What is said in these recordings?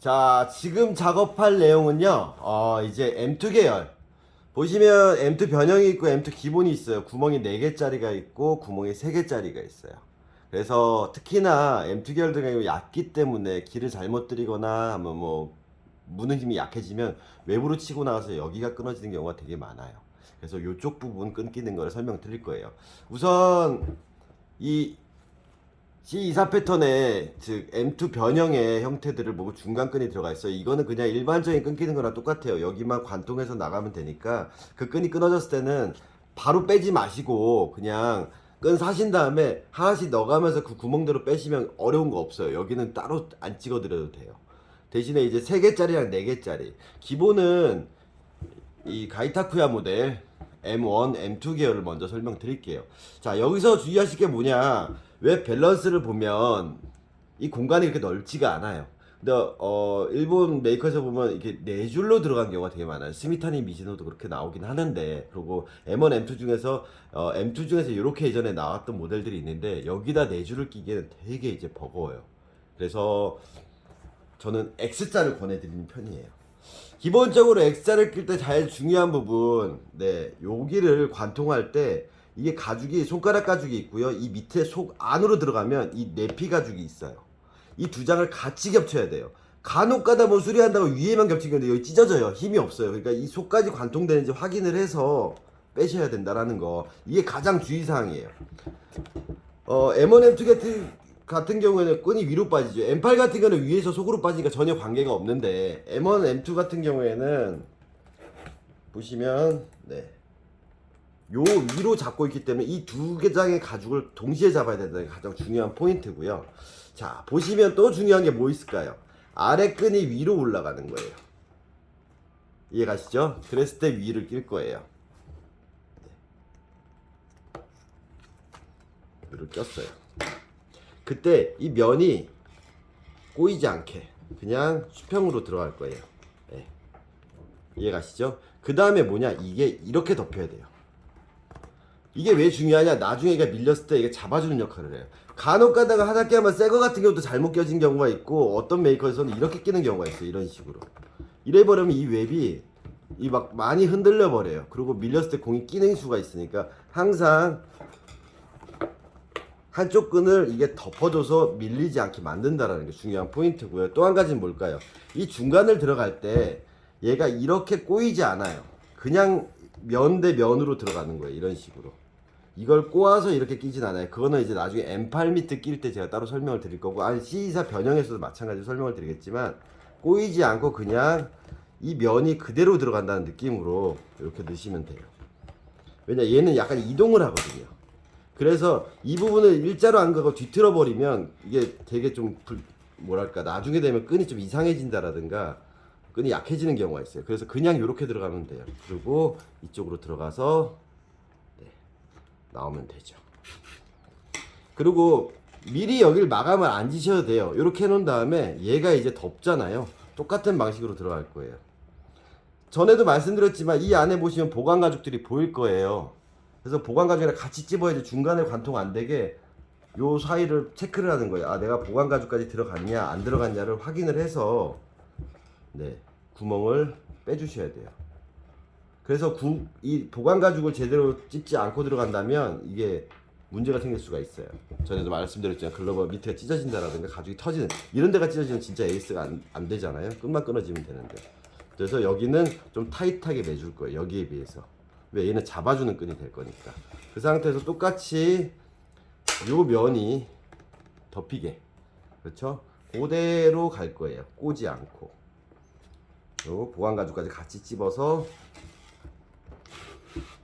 자, 지금 작업할 내용은요, 이제 M2 계열. 보시면 M2 변형이 있고 M2 기본이 있어요. 구멍이 4개짜리가 있고 구멍이 3개짜리가 있어요. 그래서 특히나 M2 계열 같은 경우 얕기 때문에 길을 잘못 들이거나 하면 뭐 무는 힘이 약해지면 외부로 치고 나가서 여기가 끊어지는 경우가 되게 많아요. 그래서 이쪽 부분 끊기는 걸 설명드릴 거예요. 우선 이 C24 패턴의 즉 M2 변형의 형태들을 보고 중간끈이 들어가 있어요. 이거는 그냥 일반적인 끊기는 거랑 똑같아요. 여기만 관통해서 나가면 되니까 그 끈이 끊어졌을 때는 바로 빼지 마시고 그냥 끈 사신 다음에 하나씩 넣어가면서 그 구멍대로 빼시면 어려운 거 없어요. 여기는 따로 안 찍어 드려도 돼요. 대신에 이제 3개짜리랑 4개짜리 기본은 이 가이타쿠야 모델 M1, M2 계열을 먼저 설명드릴게요. 자, 여기서 주의하실 게 뭐냐, 왜 밸런스를 보면 이 공간이 이렇게 넓지가 않아요. 근데 일본 메이커에서 보면 이렇게 4줄로 들어간 경우가 되게 많아요. 스미타니 미시노도 그렇게 나오긴 하는데, 그리고 M1, M2 중에서 M2 중에서 이렇게 예전에 나왔던 모델들이 있는데 여기다 4줄을 끼기에는 되게 이제 버거워요. 그래서 저는 X자를 권해드리는 편이에요. 기본적으로 X자를 낄 때 제일 중요한 부분, 네, 여기를 관통할 때 이게 가죽이 손가락 가죽이 있고요. 이 밑에 속 안으로 들어가면 이 내피 가죽이 있어요. 이 두 장을 같이 겹쳐야 돼요. 간혹 가다 뭐 수리한다고 위에만 겹치는데 여기 찢어져요. 힘이 없어요. 그러니까 이 속까지 관통되는지 확인을 해서 빼셔야 된다라는 거. 이게 가장 주의사항이에요. M1, M2 같은 경우에는 끈이 위로 빠지죠. M8 같은 경우는 위에서 속으로 빠지니까 전혀 관계가 없는데, M1, M2 같은 경우에는 보시면 네, 요 위로 잡고 있기 때문에 이 두 개장의 가죽을 동시에 잡아야 된다는 게 가장 중요한 포인트고요. 자, 보시면 또 중요한 게 뭐 있을까요? 아래 끈이 위로 올라가는 거예요. 이해가시죠? 그랬을 때 위를 낄 거예요. 네. 위를 꼈어요. 그때 이 면이 꼬이지 않게 그냥 수평으로 들어갈 거예요. 네. 이해가시죠? 그 다음에 뭐냐, 이게 이렇게 덮여야 돼요. 이게 왜 중요하냐, 나중에 이게 밀렸을 때 이게 잡아주는 역할을 해요. 간혹 가다가 하얗게 하면 새거 같은 경우도 잘못 껴진 경우가 있고, 어떤 메이커에서는 이렇게 끼는 경우가 있어요. 이런 식으로 이래 버리면 이 웹이 이 막 많이 흔들려 버려요. 그리고 밀렸을 때 공이 끼는 수가 있으니까 항상 한쪽 끈을 이게 덮어줘서 밀리지 않게 만든다라는 게 중요한 포인트고요. 또 한 가지는 뭘까요? 이 중간을 들어갈 때 얘가 이렇게 꼬이지 않아요. 그냥 면 대 면으로 들어가는 거예요. 이런 식으로. 이걸 꼬아서 이렇게 끼진 않아요. 그거는 이제 나중에 M8 미트 낄 때 제가 따로 설명을 드릴 거고, 아니 C24 변형에서도 마찬가지로 설명을 드리겠지만, 꼬이지 않고 그냥 이 면이 그대로 들어간다는 느낌으로 이렇게 넣으시면 돼요. 왜냐, 얘는 약간 이동을 하거든요. 그래서 이 부분을 일자로 안 가고 뒤틀어 버리면 이게 되게 좀 뭐랄까, 나중에 되면 끈이 좀 이상해진다라든가 끈이 약해지는 경우가 있어요. 그래서 그냥 이렇게 들어가면 돼요. 그리고 이쪽으로 들어가서 네, 나오면 되죠. 그리고 미리 여기를 마감을 안 지셔도 돼요. 이렇게 해놓은 다음에 얘가 이제 덮잖아요. 똑같은 방식으로 들어갈 거예요. 전에도 말씀드렸지만 이 안에 보시면 보강 가죽들이 보일 거예요. 그래서 보강 가죽이랑 같이 찝어야지 중간에 관통 안 되게 요 사이를 체크를 하는 거예요. 아, 내가 보강 가죽까지 들어갔냐 안 들어갔냐를 확인을 해서 네, 구멍을 빼주셔야 돼요. 그래서 이 보강 가죽을 제대로 찝지 않고 들어간다면 이게 문제가 생길 수가 있어요. 전에도 말씀드렸지만 글러버 밑에가 찢어진다라든가 가죽이 터지는, 이런 데가 찢어지면 진짜 에이스가 안 되잖아요. 끈만 끊어지면 되는데. 그래서 여기는 좀 타이트하게 매줄 거예요. 여기에 비해서. 왜? 얘는 잡아주는 끈이 될 거니까. 그 상태에서 똑같이 요 면이 덮이게, 그렇죠? 그대로 갈 거예요. 꼬지 않고. 요 보강 가죽까지 같이 찝어서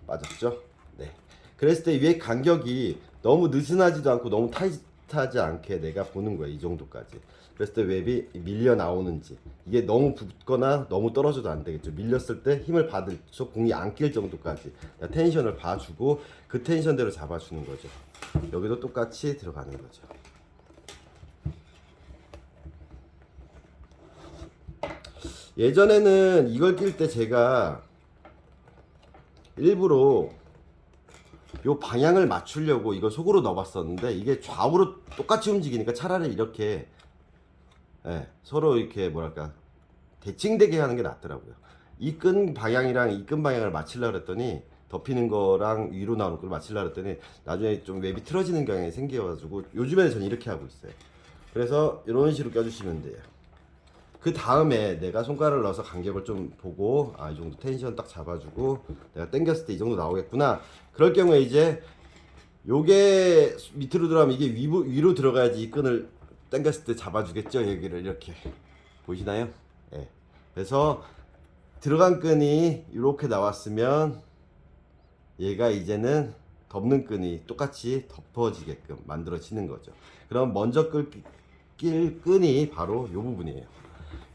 빠졌죠? 네. 그랬을 때 위에 간격이 너무 느슨하지도 않고 너무 타이트하지 않게 내가 보는 거예요. 이 정도까지. 그랬을 때 웹이 밀려 나오는지, 이게 너무 붙거나 너무 떨어져도 안 되겠죠. 밀렸을 때 힘을 받을서 공이 안 낄 정도까지 텐션을 봐주고 그 텐션대로 잡아주는 거죠. 여기도 똑같이 들어가는 거죠. 예전에는 이걸 낄 때 제가 일부러 요 방향을 맞추려고 이걸 속으로 넣어봤었는데, 이게 좌우로 똑같이 움직이니까 차라리 이렇게 예, 서로 이렇게 뭐랄까 대칭되게 하는 게 낫더라고요. 이 끈 방향이랑 이 끈 방향을 맞추려고 그랬더니 덮이는 거랑 위로 나오는 걸 맞추려고 그랬더니 나중에 좀 웹이 틀어지는 경향이 생겨가지고 요즘에는 저는 이렇게 하고 있어요. 그래서 이런 식으로 껴주시면 돼요. 그 다음에 내가 손가락을 넣어서 간격을 좀 보고 아, 이 정도 텐션 딱 잡아주고 내가 당겼을 때 이 정도 나오겠구나. 그럴 경우에 이제 요게 밑으로 들어가면 이게 위로 들어가야지 이 끈을 당겼을 때 잡아주겠죠. 여기를 이렇게 보이시나요? 예. 그래서 들어간 끈이 이렇게 나왔으면 얘가 이제는 덮는 끈이 똑같이 덮어지게끔 만들어지는 거죠. 그럼 먼저 낄 끈이 바로 이 부분이에요.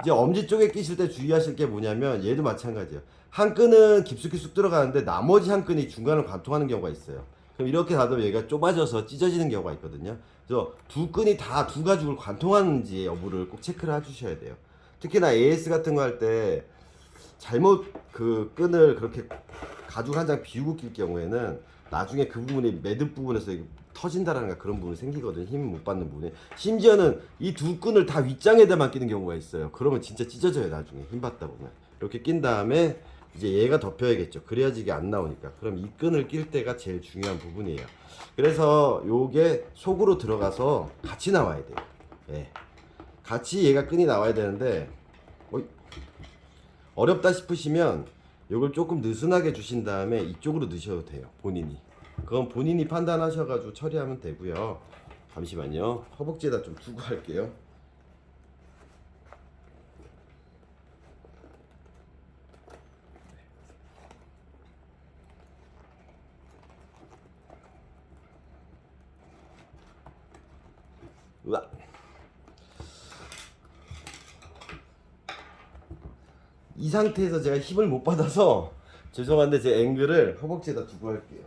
이제 엄지 쪽에 끼실 때 주의하실 게 뭐냐면 얘도 마찬가지예요. 한 끈은 깊숙이 쑥 들어가는데 나머지 한 끈이 중간을 관통하는 경우가 있어요. 그럼 이렇게 닫으면 얘가 좁아져서 찢어지는 경우가 있거든요. 그래서 두 끈이 다 두 가죽을 관통하는지 여부를 꼭 체크를 해주셔야 돼요. 특히나 AS 같은 거 할 때 잘못 그 끈을 그렇게 가죽 한 장 비우고 낄 경우에는 나중에 그 부분이 매듭 부분에서 터진다라는 그런 부분이 생기거든요. 힘 못 받는 부분이. 심지어는 이 두 끈을 다 윗장에다만 끼는 경우가 있어요. 그러면 진짜 찢어져요. 나중에 힘 받다 보면. 이렇게 낀 다음에 이제 얘가 덮여야겠죠. 그래야지 이게 안 나오니까. 그럼 이 끈을 낄 때가 제일 중요한 부분이에요. 그래서 요게 속으로 들어가서 같이 나와야 돼요. 예. 같이 얘가 끈이 나와야 되는데 어렵다 싶으시면 이걸 조금 느슨하게 주신 다음에 이쪽으로 넣으셔도 돼요. 본인이. 그건 본인이 판단하셔가지고 처리하면 되고요. 잠시만요. 허벅지에다 좀 두고 할게요. 으아. 이 상태에서 제가 힘을 못 받아서 죄송한데 제 앵글을 허벅지에다 두고 할게요.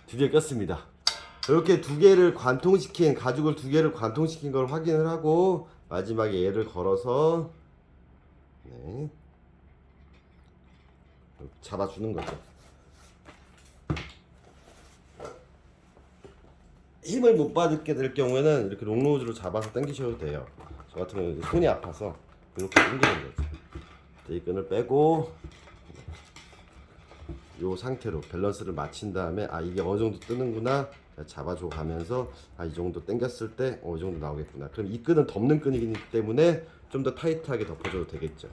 두 개 꼈습니다. 이렇게 두 개를 관통시킨 가죽을 두 개를 관통시킨 걸 확인을 하고 마지막에 얘를 걸어서 네. 잡아주는 거죠. 힘을 못 받게 될 경우에는 이렇게 롱로즈로 잡아서 당기셔도 돼요. 저 같은 경우는 손이 아파서 이렇게 당기는 거죠. 이 끈을 빼고 이 상태로 밸런스를 맞춘 다음에 아 이게 어느 정도 뜨는구나 잡아줘 가면서 아 이 정도 당겼을 때 어느 정도 나오겠구나. 그럼 이 끈은 덮는 끈이기 때문에 좀 더 타이트하게 덮어줘도 되겠죠.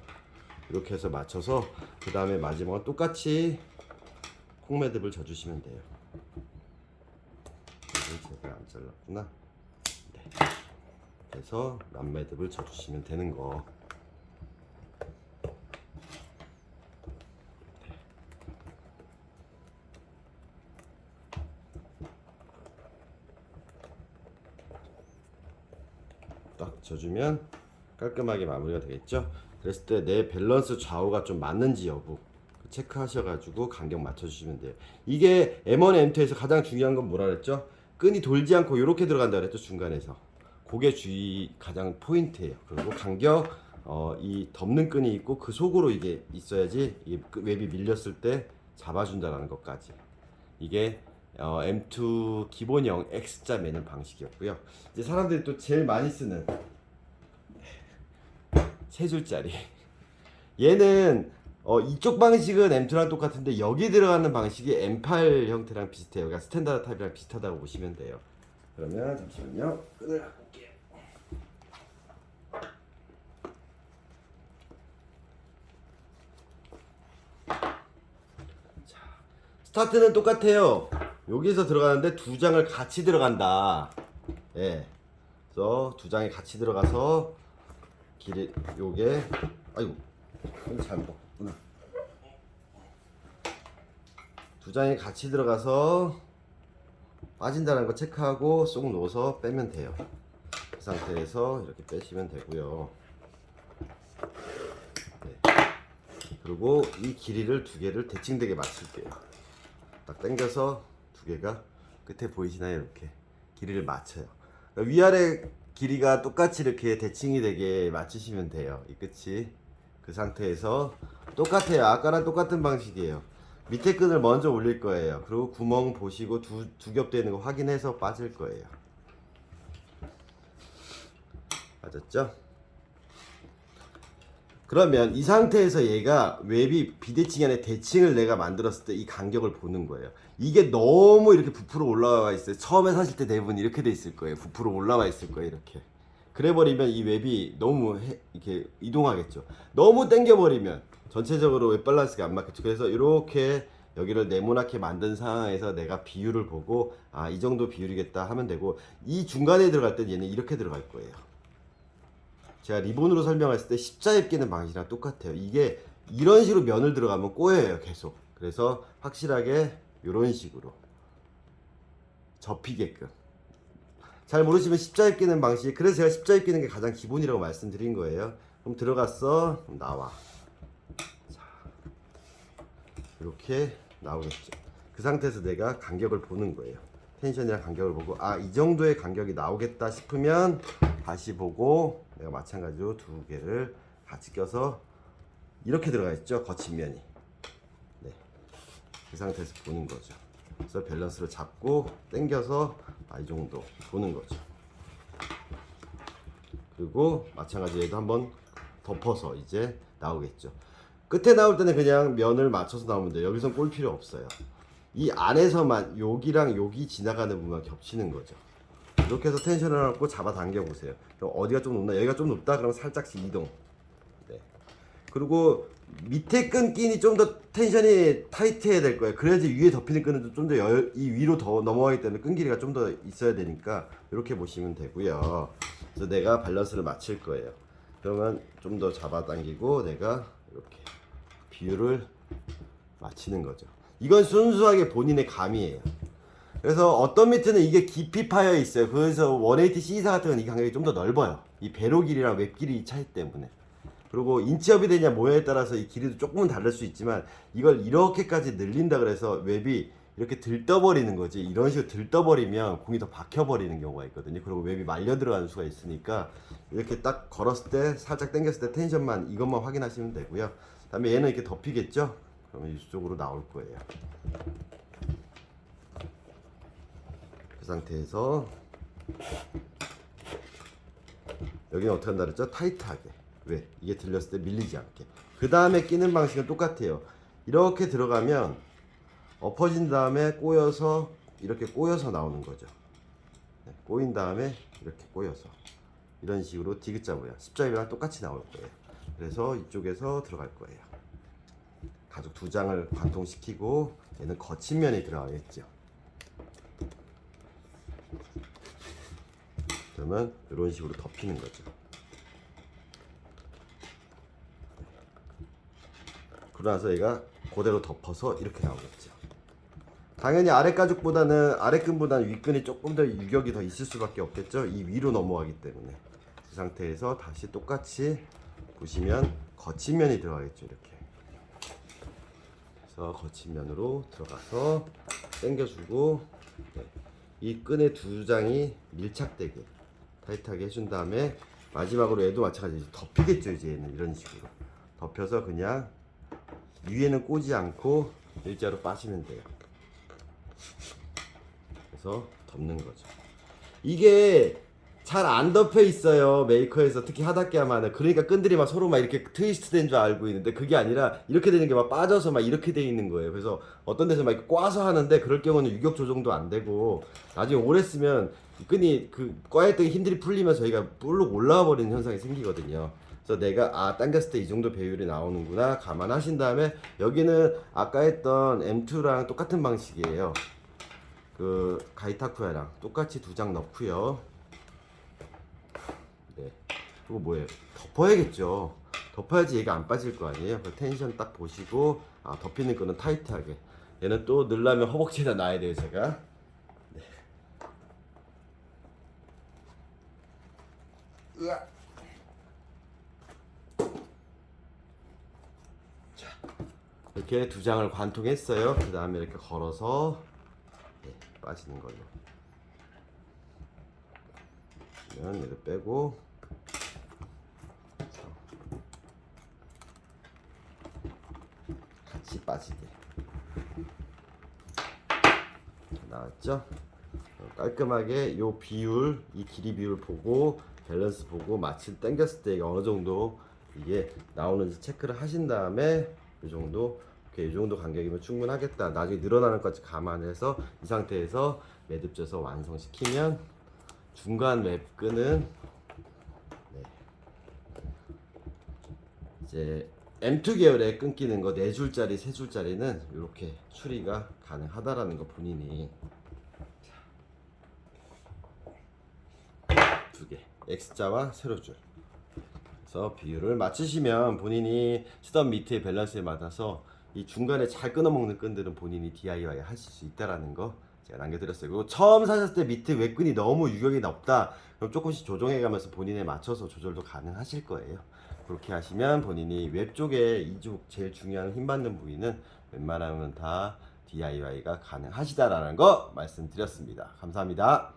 이렇게 해서 맞춰서 그 다음에 마지막은 똑같이 콩매듭을 져주시면 돼요. 제가 안 잘랐구나. 네. 그래서 남매듭을 져주시면 되는 거. 딱 져주면 깔끔하게 마무리가 되겠죠. 그랬을 때 내 밸런스 좌우가 좀 맞는지 여부 체크하셔가지고 간격 맞춰주시면 돼요. 이게 M1, M2에서 가장 중요한 건 뭐라 그랬죠? 끈이 돌지 않고 이렇게 들어간다 그랬죠. 중간에서 그게 주의 가장 포인트예요. 그리고 간격 이 덮는 끈이 있고 그 속으로 이게 있어야지 이 웹이 밀렸을 때 잡아준다라는 것까지. 이게 M2 기본형 X자 매는 방식이었고요. 이제 사람들이 또 제일 많이 쓰는 세 줄짜리. 얘는 이쪽 방식은 M2랑 똑같은데 여기 들어가는 방식이 M8 형태랑 비슷해요. 그러니까 스탠다드 타입이랑 비슷하다고 보시면 돼요. 그러면 잠시만요. 끈을 갖고 올게요. 자, 스타트는 똑같아요. 여기서 들어가는데 두 장을 같이 들어간다. 예. 그래서 두 장이 같이 들어가서 길이 요게 아이고 잘못 봤구나. 두 장이 같이 들어가서 빠진다는 거 체크하고 쏙 넣어서 빼면 돼요. 그 상태에서 이렇게 빼시면 되고요. 네. 그리고 이 길이를 두 개를 대칭되게 맞출게요. 딱 당겨서 두 개가 끝에 보이시나요? 이렇게 길이를 맞춰요. 그러니까 위아래 길이가 똑같이 이렇게 대칭이 되게 맞추시면 돼요. 이 끝이. 그 상태에서 똑같아요. 아까랑 똑같은 방식이에요. 밑에 끈을 먼저 올릴 거예요. 그리고 구멍 보시고 두 겹 되는 거 확인해서 빠질 거예요. 맞았죠? 그러면 이 상태에서 얘가 웹이 비대칭이 아니라 대칭을 내가 만들었을 때 이 간격을 보는 거예요. 이게 너무 이렇게 부풀어 올라와 있어요. 처음에 사실 때 대부분 이렇게 돼 있을 거예요. 부풀어 올라와 있을 거예요. 이렇게. 그래 버리면 이 웹이 너무 이렇게 이동하겠죠. 너무 당겨 버리면 전체적으로 웹 밸런스가 안 맞겠죠. 그래서 이렇게 여기를 네모나게 만든 상황에서 내가 비율을 보고 아, 이 정도 비율이겠다 하면 되고, 이 중간에 들어갈 때 얘는 이렇게 들어갈 거예요. 제가 리본으로 설명했을 때 십자입 끼는 방식이랑 똑같아요. 이게 이런 식으로 면을 들어가면 꼬여요, 계속. 그래서 확실하게 이런 식으로 접히게끔. 잘 모르시면 십자입 끼는 방식, 그래서 제가 십자입 끼는 게 가장 기본이라고 말씀드린 거예요. 그럼 들어갔어, 그럼 나와. 자, 이렇게 나오겠죠. 그 상태에서 내가 간격을 보는 거예요. 텐션이랑 간격을 보고 아, 이 정도의 간격이 나오겠다 싶으면 다시 보고, 내가 마찬가지로 두 개를 같이 껴서 이렇게 들어가 있죠, 거친 면이. 네, 그 상태에서 보는 거죠. 그래서 밸런스를 잡고 당겨서 이 정도 보는 거죠. 그리고 마찬가지로 얘도 한번 덮어서 이제 나오겠죠. 끝에 나올 때는 그냥 면을 맞춰서 나오면 돼요. 여기선 꼴 필요 없어요. 이 안에서만 여기랑 여기 지나가는 부분만 겹치는 거죠. 이렇게 해서 텐션을 갖고 잡아 당겨 보세요. 그럼 어디가 좀 높나? 여기가 좀 높다? 그러면 살짝씩 이동. 네. 그리고 밑에 끈 끼니 좀 더 텐션이 타이트해야 될 거예요. 그래야지 위에 덮이는 끈은 좀 더 이 위로 더 넘어가기 때문에 끈 길이가 좀 더 있어야 되니까 이렇게 보시면 되고요. 그래서 내가 밸런스를 맞출 거예요. 그러면 좀 더 잡아당기고 내가 이렇게 비율을 맞추는 거죠. 이건 순수하게 본인의 감이에요. 그래서 어떤 미트는 이게 깊이 파여 있어요. 그래서 180 C4 같은 건 이 간격이 좀 더 넓어요. 이 배로 길이랑 웹 길이 차이 때문에. 그리고 인치업이 되냐 모양에 따라서 이 길이도 조금은 다를 수 있지만, 이걸 이렇게까지 늘린다 그래서 웹이 이렇게 들떠버리는 거지, 이런 식으로 들떠버리면 공이 더 박혀버리는 경우가 있거든요. 그리고 웹이 말려 들어가는 수가 있으니까 이렇게 딱 걸었을 때 살짝 당겼을 때 텐션만 이것만 확인하시면 되고요. 다음에 얘는 이렇게 덮이겠죠? 그러면 이쪽으로 나올 거예요. 그 상태에서 여기는 어떻게 한다 그랬죠? 타이트하게. 왜? 이게 들렸을 때 밀리지 않게. 그 다음에 끼는 방식은 똑같아요. 이렇게 들어가면 엎어진 다음에 꼬여서 이렇게 꼬여서 나오는 거죠. 네, 꼬인 다음에 이렇게 꼬여서 이런 식으로 디귿자 모양, 십자이랑 똑같이 나올 거예요. 그래서 이쪽에서 들어갈 거예요. 가죽 두 장을 관통시키고 얘는 거친 면이 들어가겠죠. 그러면 이런 식으로 덮이는 거죠. 그러고 나서 얘가 그대로 덮어서 이렇게 나오겠죠. 당연히 아래 가죽보다는 아래 끈보다는 윗끈이 조금 더 유격이 더 있을 수밖에 없겠죠. 이 위로 넘어가기 때문에. 이 상태에서 다시 똑같이 보시면 거친 면이 들어가겠죠. 이렇게. 그래서 거친 면으로 들어가서 당겨주고, 네, 이 끈의 두 장이 밀착되게 타이트하게 해준 다음에 마지막으로 얘도 마찬가지로 덮이겠죠. 이제 얘는 이런 식으로 덮여서 그냥 위에는 꼬지 않고 일자로 빠지면 돼요. 그래서 덮는 거죠. 이게 잘 안 덮여 있어요, 메이커에서. 특히 하닫게 하면은. 그러니까 끈들이 막 서로 막 이렇게 트위스트 된 줄 알고 있는데, 그게 아니라 이렇게 되는 게 막 빠져서 막 이렇게 돼 있는 거예요. 그래서 어떤 데서 막 이렇게 꽈서 하는데, 그럴 경우는 유격 조정도 안 되고 나중에 오래 쓰면 끈이 그 꽈했던 힘들이 풀리면서 저희가 볼록 올라와 버리는 현상이 생기거든요. 그래서 내가 당겼을 때 이 정도 배율이 나오는구나 감안하신 다음에, 여기는 아까 했던 M2랑 똑같은 방식이에요. 그 가이타쿠야랑 똑같이 두 장 넣고요. 네. 그리고 뭐예요? 덮어야겠죠. 덮어야지 얘가 안 빠질 거 아니에요. 그 텐션 딱 보시고, 덮이는 거는 타이트하게. 얘는 또 넣으려면 허벅지에다 놔야 돼요, 제가. 네. 으아. 자, 이렇게 두 장을 관통했어요. 그 다음에 이렇게 걸어서, 네, 빠지는 걸로. 네. 그러면 얘를 빼고 같이 빠지게 나왔죠? 깔끔하게 요 비율, 이 길이 비율 보고 밸런스 보고 마취 당겼을 때 어느 정도 이게 나오는지 체크를 하신 다음에 이 정도, 오케이, 이 정도 간격이면 충분하겠다. 나중에 늘어나는 것까지 감안해서 이 상태에서 매듭져서 완성시키면 중간 웹끈은 네, 이제 M2 계열에 끊기는 거 4줄짜리, 3줄짜리는 이렇게 추리가 가능하다라는 거 본인이 두 개, X자와 세로줄. 그래서 비율을 맞추시면 본인이 쓰던 미트의 밸런스에 맞아서 이 중간에 잘 끊어먹는 끈들은 본인이 DIY 하실 수 있다라는 거 제가 남겨드렸어요. 그리고 처음 사셨을 때 미트 웹끈이 너무 유격이 높다. 그럼 조금씩 조정해가면서 본인에 맞춰서 조절도 가능하실 거예요. 그렇게 하시면 본인이 웹 쪽에 이쪽 제일 중요한 힘받는 부위는 웬만하면 다 DIY가 가능하시다라는 거 말씀드렸습니다. 감사합니다.